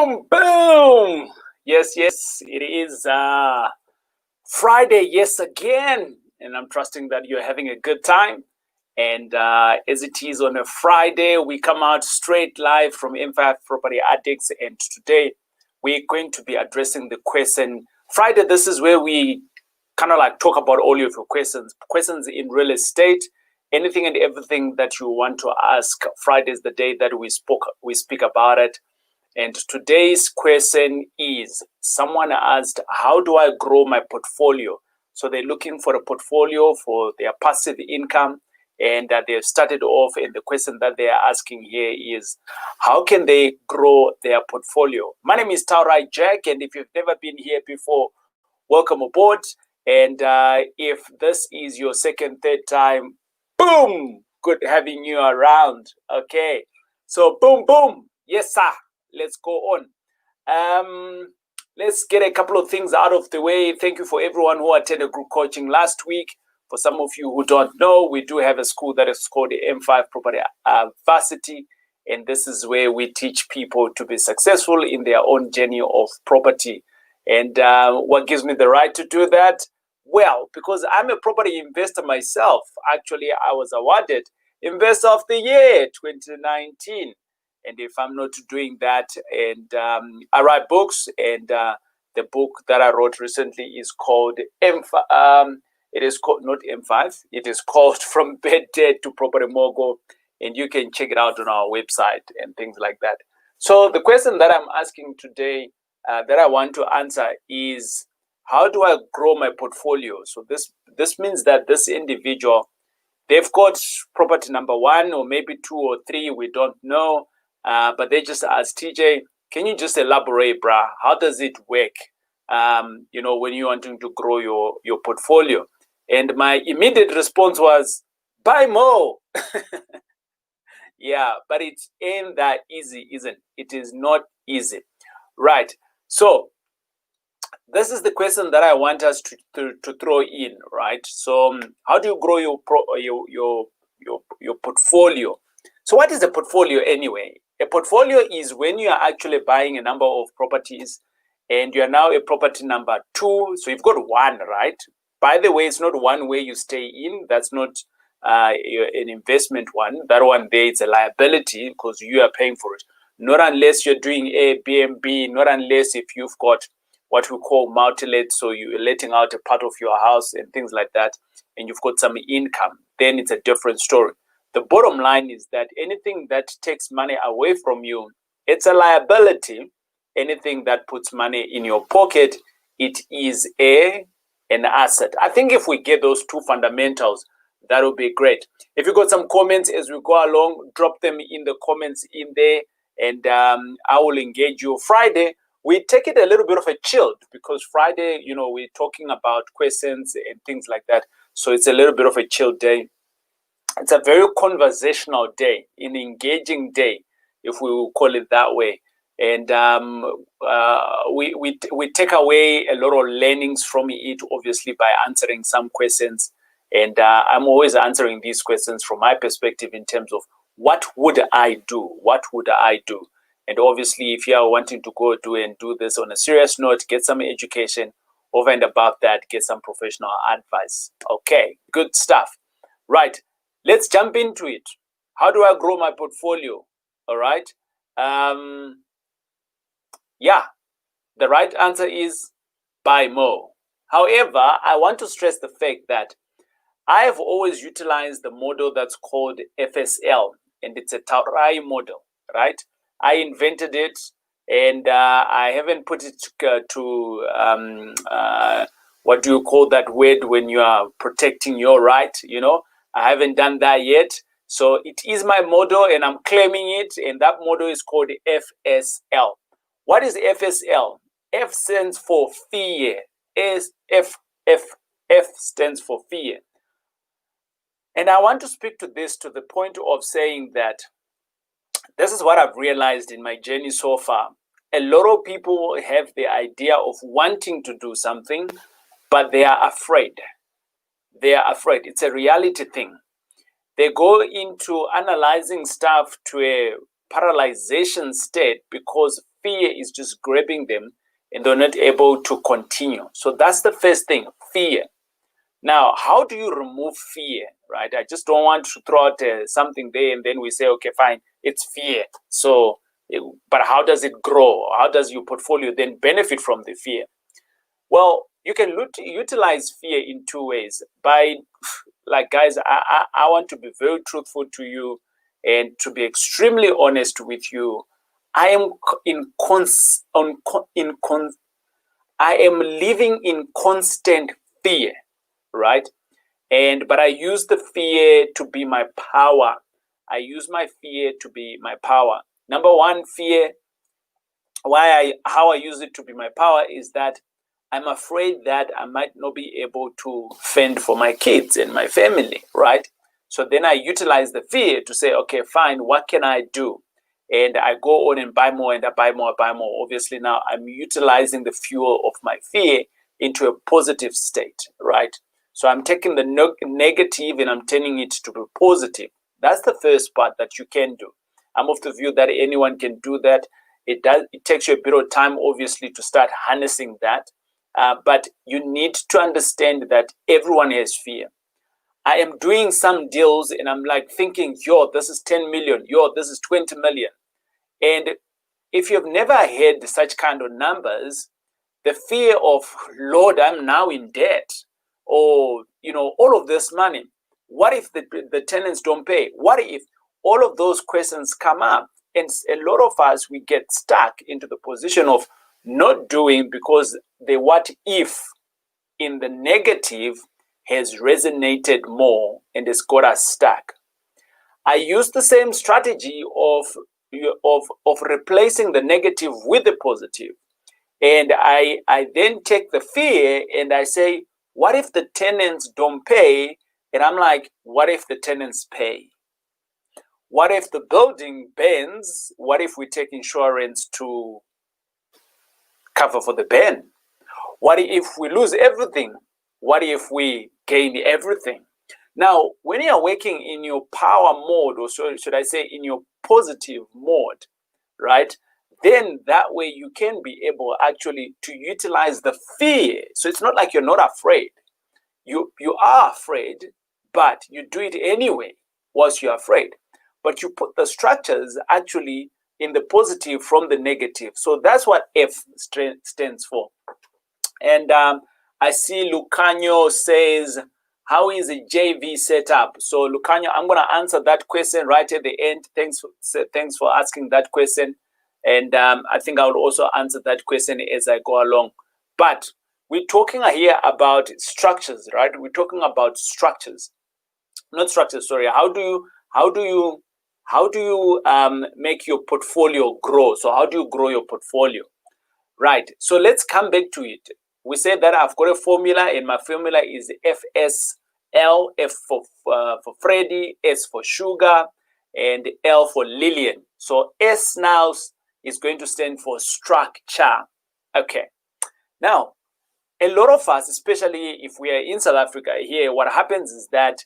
Boom, boom. Yes, it is Friday, yes, again. And I'm trusting that you're having a good time. And as it is on a Friday, we come out straight live from M5 Property Addicts. And today we're going to be addressing the question. Friday, this is where we kind of like talk about all of your questions in real estate, anything and everything that you want to ask. Friday is the day that we speak about it. And today's question is, someone asked, how do I grow my portfolio? So they're looking for a portfolio for their passive income, and they've started off, and the question that they are asking here is, how can they grow their portfolio? My name is Taurai Jack, and if you've never been here before, welcome aboard. And if this is your second, third time, boom, good having you around. Okay, so boom, boom, yes, sir. Let's go on. Let's get a couple of things out of the way. Thank you for everyone who attended group coaching last week. For some of you who don't know, we do have a school that is called the M5 Property Varsity. And this is where we teach people to be successful in their own journey of property. And what gives me the right to do that? Well, because I'm a property investor myself. Actually, I was awarded Investor of the Year 2019. And if I'm not doing that, and I write books, and the book that I wrote recently is called M5. It is called not M5. It is called From Bed Debt to Property Mogul, and you can check it out on our website and things like that. So the question that I'm asking today, that I want to answer is, how do I grow my portfolio? So this means that this individual, they've got property number 1 or maybe 2 or 3, we don't know. But they just asked, TJ, can you just elaborate, bruh? How does it work? When you're wanting to grow your portfolio. And my immediate response was, buy more. Yeah, but it ain't that easy, isn't it? It is not easy. Right. So this is the question that I want us to throw in, right? So how do you grow your portfolio? So what is a portfolio anyway? A portfolio is when you are actually buying a number of properties and you are now a property number 2. So you've got 1, right? By the way, it's not one where you stay in. That's not an investment one. That one there is a liability because you are paying for it. Not unless you're doing Airbnb, not unless if you've got what we call multi-let, so you're letting out a part of your house and things like that, and you've got some income, then it's a different story. The bottom line is that anything that takes money away from you, it's a liability. Anything that puts money in your pocket, it is an asset. I think if we get those 2 fundamentals, that would be great. If you got some comments as we go along, drop them in the comments in there, and I will engage you. Friday, we take it a little bit of a chilled, because Friday, we're talking about questions and things like that. So it's a little bit of a chilled day. It's a very conversational day, an engaging day, if we will call it that way. And we take away a lot of learnings from it, obviously, by answering some questions. And I'm always answering these questions from my perspective in terms of what would I do? What would I do? And obviously, if you are wanting to go do this on a serious note, get some education, over and above that, get some professional advice. Okay, good stuff. Right. Let's jump into it. How do I grow my portfolio? All right. Yeah, the right answer is buy more. However, I want to stress the fact that I have always utilized the model that's called FSL, and it's a Taurai model, right? I invented it, and I haven't put it to what do you call that word when you are protecting your right, I haven't done that yet. So it is my model, and I'm claiming it, and that model is called FSL. What is FSL? F stands for fear. F stands for fear. And I want to speak to this to the point of saying that this is what I've realized in my journey so far. A lot of people have the idea of wanting to do something, but they are afraid. They are afraid. It's a reality thing. They go into analyzing stuff to a paralyzation state because fear is just grabbing them and they're not able to continue. So that's the first thing, fear. Now, how do you remove fear, right? I just don't want to throw out something there and then we say, okay, fine, it's fear. So, but how does it grow? How does your portfolio then benefit from the fear? Well, you can utilize fear in two ways. Like guys, I want to be very truthful to you and to be extremely honest with you. I am living in constant fear, right? But I use the fear to be my power. I use my fear to be my power. Number one, fear, how I use it to be my power is that I'm afraid that I might not be able to fend for my kids and my family, right? So then I utilize the fear to say, okay, fine, what can I do? And I go on and buy more and I buy more, Obviously now I'm utilizing the fuel of my fear into a positive state, right? So I'm taking the negative and I'm turning it to be positive. That's the first part that you can do. I'm of the view that anyone can do that. It takes you a bit of time, obviously, to start harnessing that. But you need to understand that everyone has fear. I am doing some deals and I'm like thinking, yo, this is 10 million, yo, this is 20 million. And if you've never had such kind of numbers, the fear of, Lord, I'm now in debt, or, all of this money. What if the tenants don't pay? What if all of those questions come up? And a lot of us, we get stuck into the position of not doing because the what if in the negative has resonated more and has got us stuck. I use the same strategy of replacing the negative with the positive. And I then take the fear and I say, what if the tenants don't pay? And I'm like, what if the tenants pay? What if the building bends? What if we take insurance to cover for the bend? What if we lose everything? What if we gain everything? Now, when you are working in your power mode, or should I say in your positive mode, right? Then that way you can be able actually to utilize the fear. So it's not like you're not afraid. You are afraid, but you do it anyway whilst you're afraid. But you put the structures actually in the positive from the negative. So that's what F stands for. And I see Lucanio says, how is a JV set up? So Lucanio, I'm going to answer that question right at the end. Thanks for asking that question. And I think I will also answer that question as I go along. But we're talking here about structures, right? We're talking about structures, not structures. Sorry. How do you make your portfolio grow? So how do you grow your portfolio? Right. So let's come back to it. We said that I've got a formula, and my formula is FSL, F for Freddy, S for sugar, and L for Lillian. So S now is going to stand for structure. Okay. Now, a lot of us, especially if we are in South Africa here, what happens is that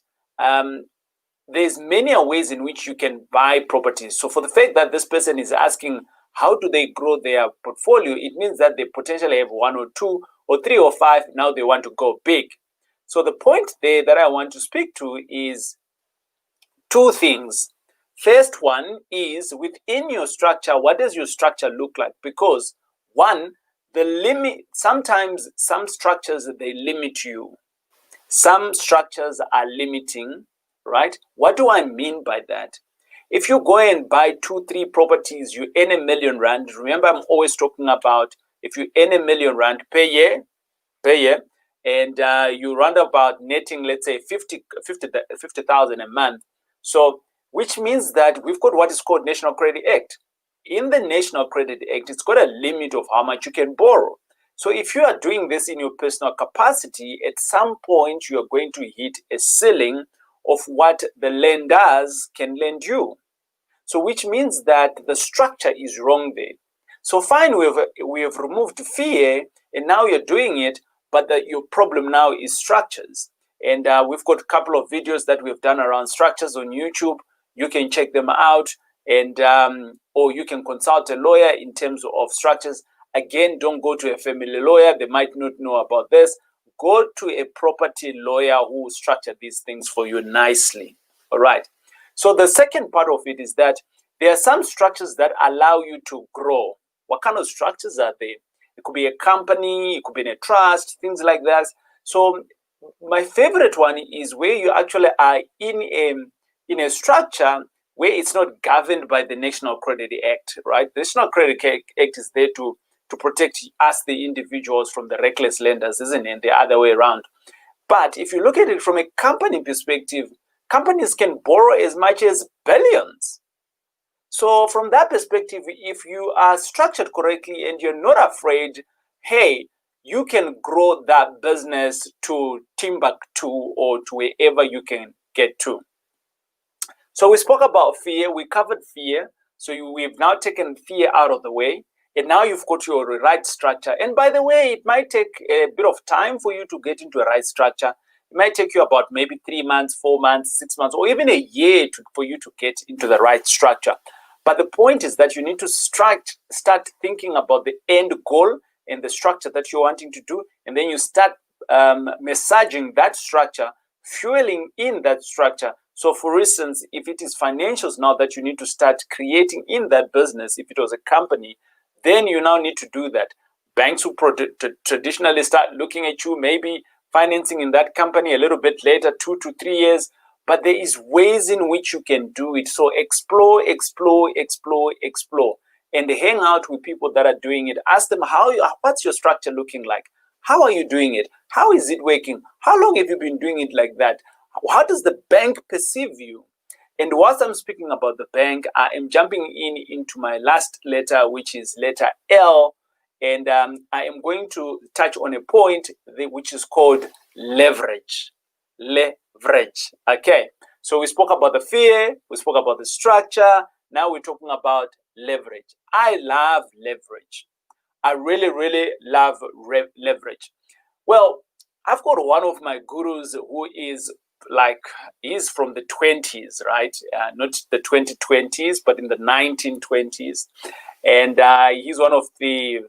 there's many ways in which you can buy properties. So for the fact that this person is asking, how do they grow their portfolio? It means that they potentially have 1 or 2 or 3 or 5. Now they want to go big. So the point there that I want to speak to is 2 things. First one is within your structure, what does your structure look like? Because one, the limit, sometimes some structures, they limit you. Some structures are limiting, right? What do I mean by that? If you go and buy 2-3 properties, you earn R1 million. Remember, I'm always talking about if you earn R1 million per year, and you round about netting, let's say 50,000 a month. So, which means that we've got what is called National Credit Act. In the National Credit Act, it's got a limit of how much you can borrow. So if you are doing this in your personal capacity, at some point you are going to hit a ceiling of what the lenders can lend you. So which means that the structure is wrong there. So fine, we have removed fear, and now you're doing it, but your problem now is structures. And we've got a couple of videos that we've done around structures on YouTube. You can check them out. and or you can consult a lawyer in terms of structures. Again, don't go to a family lawyer. They might not know about this. Go to a property lawyer who will structure these things for you nicely. All right. So the second part of it is that there are some structures that allow you to grow. What kind of structures are they? It could be a company, it could be in a trust, things like that. So my favorite one is where you actually are in a structure where it's not governed by the National Credit Act, right? The National Credit Act is there to protect us, the individuals, from the reckless lenders, isn't it? The other way around. But if you look at it from a company perspective, companies can borrow as much as billions. So from that perspective, if you are structured correctly and you're not afraid, hey, you can grow that business to Timbuktu or to wherever you can get to. So we spoke about fear. We covered fear. So we've now taken fear out of the way. And now you've got your right structure. And by the way, it might take a bit of time for you to get into a right structure. It might take you about maybe 3 months, 4 months, 6 months, or even a year for you to get into the right structure. But the point is that you need to start thinking about the end goal and the structure that you're wanting to do. And then you start massaging that structure, fueling in that structure. So for instance, if it is financials now that you need to start creating in that business, if it was a company, then you now need to do that. Banks will traditionally start looking at you, maybe financing in that company a little bit later, 2 to 3 years. But there is ways in which you can do it. So explore, explore, explore, explore. And hang out with people that are doing it. Ask them, what's your structure looking like? How are you doing it? How is it working? How long have you been doing it like that? How does the bank perceive you? And whilst I'm speaking about the bank, I am jumping into my last letter, which is letter L. And I am going to touch on a point which is called leverage. Leverage. Okay. So we spoke about the fear. We spoke about the structure. Now we're talking about leverage. I love leverage. I really, really love leverage. Well, I've got one of my gurus who is he's from the 20s, right? Not the 2020s, but in the 1920s. And he's one of the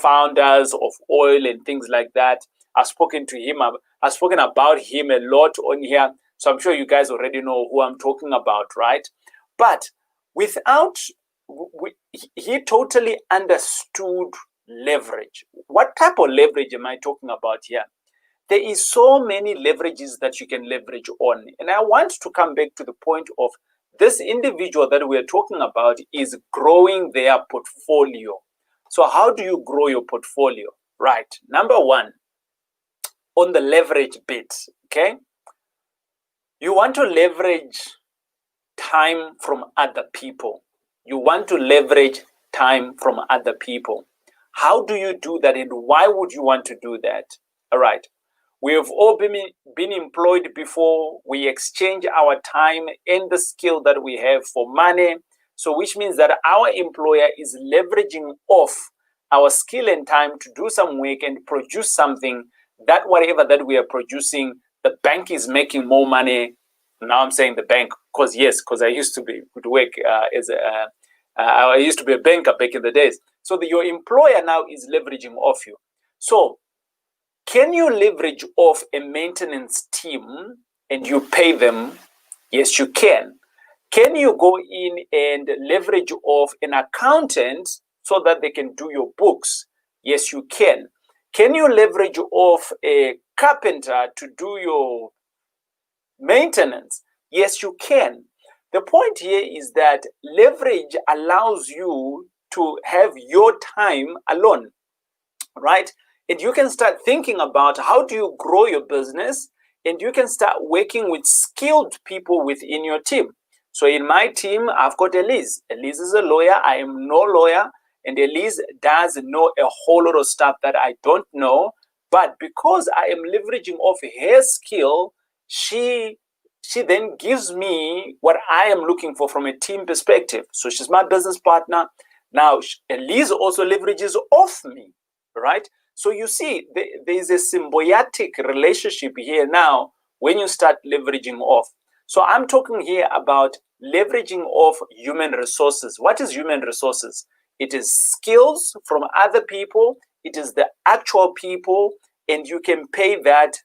founders of oil and things like that. I've spoken to him. I've spoken about him a lot on here. So I'm sure you guys already know who I'm talking about, right? But he totally understood leverage. What type of leverage am I talking about here? There is so many leverages that you can leverage on. And I want to come back to the point of this individual that we're talking about is growing their portfolio. So how do you grow your portfolio? Right. Number one, on the leverage bit, okay? You want to leverage time from other people. You want to leverage time from other people. How do you do that, and why would you want to do that? All right. We have all been employed before. We exchange our time and the skill that we have for money. So which means that our employer is leveraging off our skill and time to do some work and produce something that whatever that we are producing, the bank is making more money. Now I'm saying the bank because I used to work I used to be a banker back in the days. So your employer now is leveraging off you. So can you leverage off a maintenance team and you pay them? Yes, you can. Can you go in and leverage off an accountant so that they can do your books? Yes, you can. Can you leverage off a carpenter to do your maintenance? Yes, you can. The point here is that leverage allows you to have your time alone, right? And you can start thinking about how do you grow your business, and you can start working with skilled people within your team. So in my team, I've got Elise. Elise is a lawyer. I am no lawyer. And Elise does know a whole lot of stuff that I don't know. But because I am leveraging off her skill, she then gives me what I am looking for from a team perspective. So she's my business partner. Now, Elise also leverages off me, right? So you see, there is a symbiotic relationship here now when you start leveraging off. So I'm talking here about leveraging of human resources. What is human resources? It is skills from other people. It is the actual people, and you can pay that.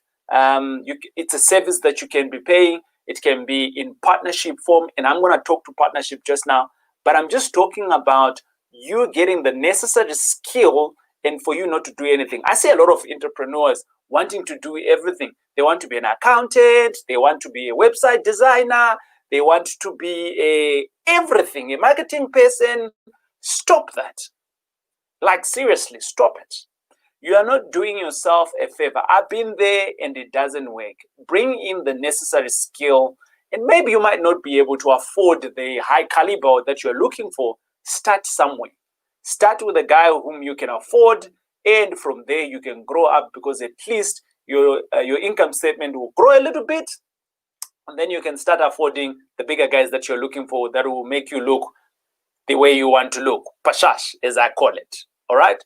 It's a service that you can be paying. It can be in partnership form, and I'm going to talk to partnership just now. But I'm just talking about you getting the necessary skill and for you not to do anything. I see a lot of entrepreneurs wanting to do everything. They want to be an accountant. They want to be a website designer. They want to be everything, a marketing person. Stop that. Like, seriously, stop it. You are not doing yourself a favor. I've been there and it doesn't work. Bring in the necessary skill, and maybe you might not be able to afford the high caliber that you're looking for. Start somewhere. Start with a guy whom you can afford, and from there you can grow up, because at least your income statement will grow a little bit, and then you can start affording the bigger guys that you're looking for that will make you look the way you want to look. Pashash, as I call it. All right?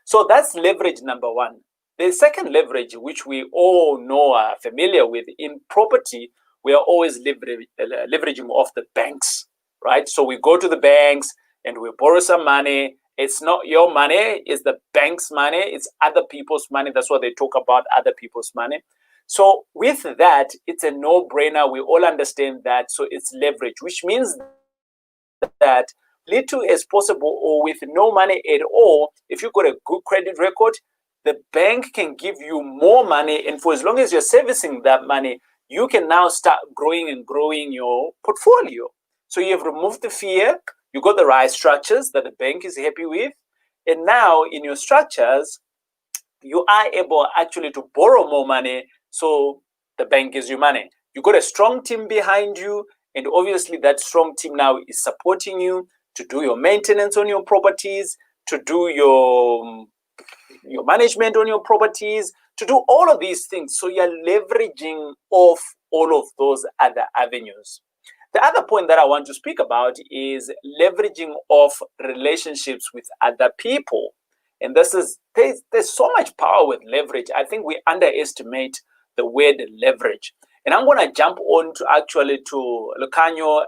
So that's leverage number one. The second leverage, which we all know, are familiar with in property, we are always leveraging off the banks, right? So we go to the banks and we borrow some money. It's not your money, it's the bank's money, it's other people's money. That's what they talk about, other people's money. So with that, it's a no-brainer. We all understand that. So it's leverage, which means that little as possible or with no money at all, if you've got a good credit record, the bank can give you more money. And for as long as you're servicing that money, you can now start growing and growing your portfolio. So you've removed the fear. You got the right structures that the bank is happy with. And now in your structures, you are able actually to borrow more money. So the bank gives you money. You got a strong team behind you. And obviously that strong team now is supporting you to do your maintenance on your properties, to do your management on your properties, to do all of these things. So you're leveraging off all of those other avenues. The other point that I want to speak about is leveraging off relationships with other people. And this is, there's so much power with leverage. I think we underestimate the word leverage. And I'm going to jump on to actually to Lucanio.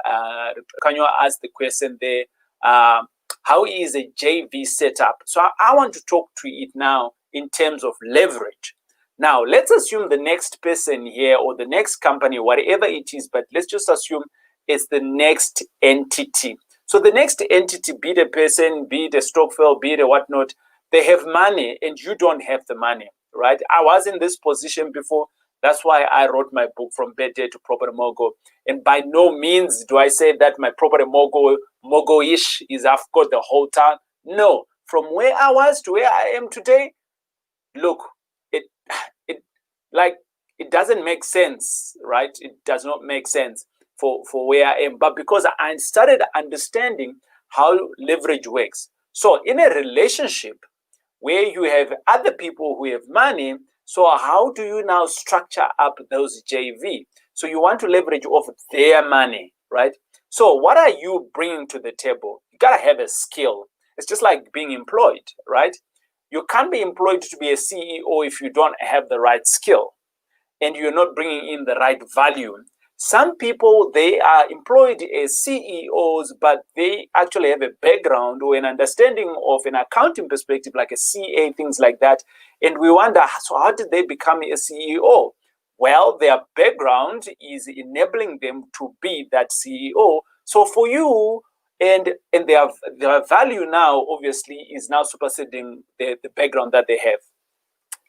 Lucanio asked the question there, how is a JV set up? So I want to talk to it now in terms of leverage. Now, let's assume the next person here or the next company, whatever it is, but let's just assume it's the next entity. So the next entity, be it a person, be it a stockfile, be it a whatnot, they have money and you don't have the money, right? I was in this position before. That's why I wrote my book, From Bad Day to Property Mogul. And by no means do I say that my property mogul-ish is I've got the whole town. No, from where I was to where I am today, look, it doesn't make sense, right? It does not make sense for where I am. But because I started understanding how leverage works. So in a relationship where you have other people who have money, so how do you now structure up those JV? So you want to leverage off their money, right? So what are you bringing to the table? You got to have a skill. It's just like being employed, right? You can't be employed to be a CEO if you don't have the right skill and you're not bringing in the right value. Some people, they are employed as CEOs, but they actually have a background or an understanding of an accounting perspective, like a CA, things like that. And we wonder, so how did they become a CEO? Well, their background is enabling them to be that CEO. So for you, and their value now, obviously, is now superseding the background that they have.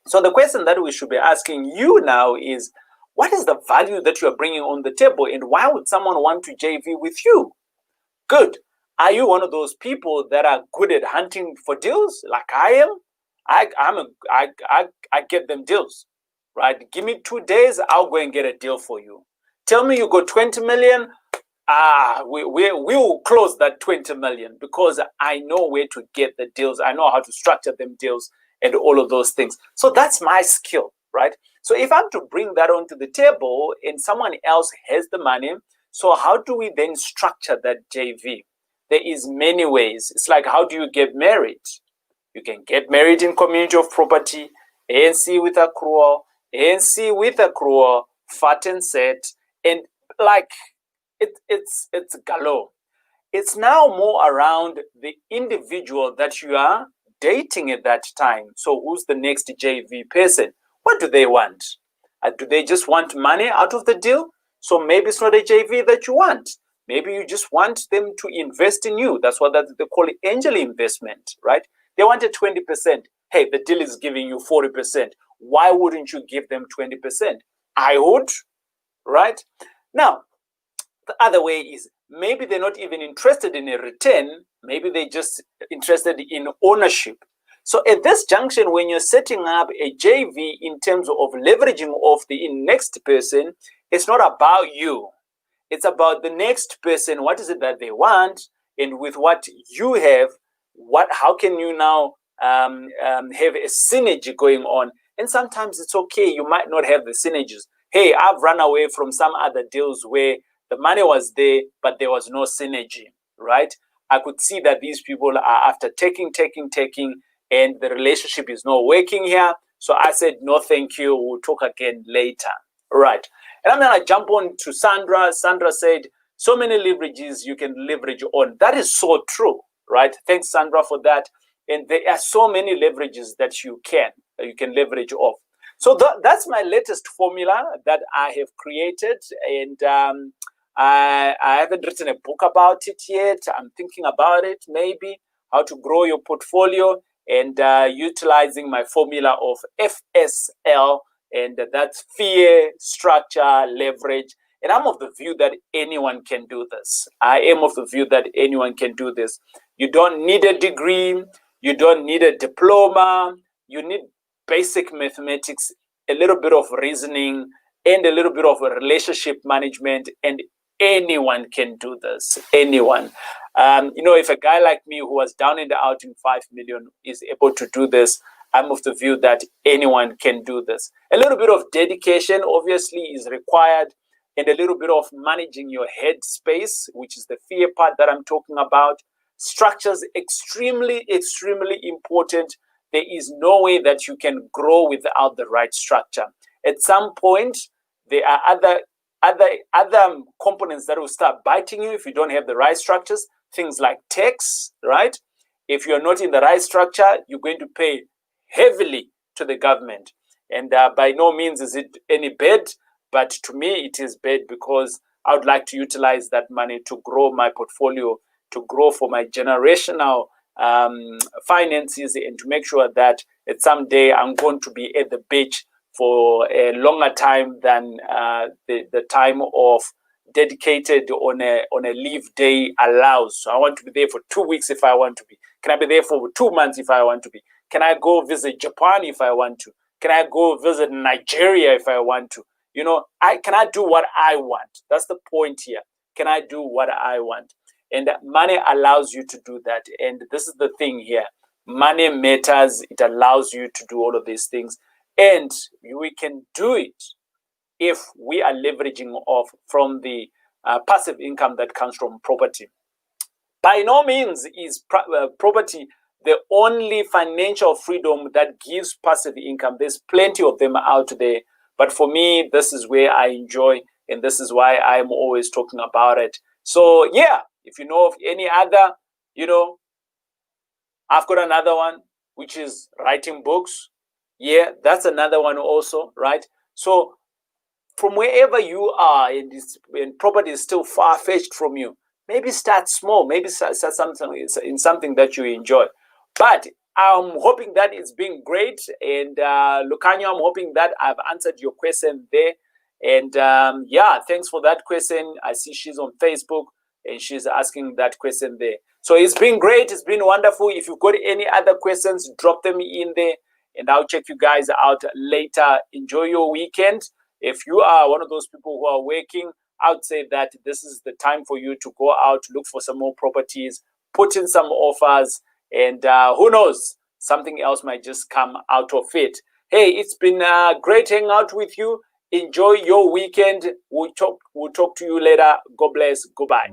So the question that we should be asking you now is, what is the value that you're bringing on the table, and why would someone want to JV with you? Good. Are you one of those people that are good at hunting for deals like I am? I get them deals, right? Give me 2 days, I'll go and get a deal for you. Tell me you got 20 million. We will close that 20 million because I know where to get the deals. I know how to structure them deals and all of those things. So that's my skill, right? So if I'm to bring that onto the table and someone else has the money, so how do we then structure that JV? There is many ways. It's like, how do you get married? You can get married in community of property, ANC with accrual, ANC with accrual, fat and set. And like it's galore. It's now more around the individual that you are dating at that time. So who's the next JV person? What do they want? Do they just want money out of the deal? So maybe it's not a JV that you want. Maybe you just want them to invest in you. That's what they call it, angel investment, right? They wanted 20%. Hey, the deal is giving you 40%. Why wouldn't you give them 20%? I would, right? Now, the other way is maybe they're not even interested in a return. Maybe they're just interested in ownership. So at this junction, when you're setting up a JV in terms of leveraging off the next person, it's not about you. It's about the next person. What is it that they want? And with what you have, how can you now have a synergy going on? And sometimes it's okay. You might not have the synergies. Hey, I've run away from some other deals where the money was there, but there was no synergy, right? I could see that these people are after taking, and the relationship is not working here. So I said, no, thank you. We'll talk again later. Right. And I'm going to jump on to Sandra. Sandra said, so many leverages you can leverage on. That is so true, right? Thanks, Sandra, for that. And there are so many leverages that you can leverage off. So that's my latest formula that I have created. And I haven't written a book about it yet. I'm thinking about it, maybe, how to grow your portfolio, and utilizing my formula of FSL, and that's fear, structure, leverage. And I'm of the view that anyone can do this. I am of the view that anyone can do this. You don't need a degree. You don't need a diploma. You need basic mathematics, a little bit of reasoning, and a little bit of a relationship management, and anyone can do this. Anyone. If a guy like me who was down and out in 5 million is able to do this, I'm of the view that anyone can do this. A little bit of dedication obviously is required, and a little bit of managing your head space, which is the fear part that I'm talking about. Structures, extremely, extremely important. There is no way that you can grow without the right structure. At some point, there are other components that will start biting you if you don't have the right structures. Things like tax, right? If you're not in the right structure, you're going to pay heavily to the government. And by no means is it any bad, but to me it is bad, because I would like to utilize that money to grow my portfolio, to grow for my generational finances, and to make sure that at some day I'm going to be at the beach for a longer time than the time of dedicated on a leave day allows. So I want to be there for 2 weeks if I want to be. Can I be there for 2 months if I want to be? Can I go visit Japan if I want to? Can I go visit Nigeria if I want to? Can I do what I want? That's the point here. Can I do what I want? And money allows you to do that. And this is the thing here. Money matters. It allows you to do all of these things. And we can do it if we are leveraging off from the passive income that comes from property. By no means is property the only financial freedom that gives passive income. There's plenty of them out there. But for me, this is where I enjoy, and this is why I'm always talking about it. So yeah, if you know of any other, I've got another one, which is writing books. Yeah, that's another one also, right? So from wherever you are, and property is still far-fetched from you, maybe start small. Maybe start something in something that you enjoy. But I'm hoping that it's been great. And Lucanio, I'm hoping that I've answered your question there. And yeah, thanks for that question. I see she's on Facebook and she's asking that question there. So it's been great. It's been wonderful. If you've got any other questions, drop them in there, and I'll check you guys out later. Enjoy your weekend. If you are one of those people who are working, I would say that this is the time for you to go out, look for some more properties, put in some offers, and who knows, something else might just come out of it. Hey, it's been great hanging out with you. Enjoy your weekend. We'll talk to you later. God bless. Goodbye.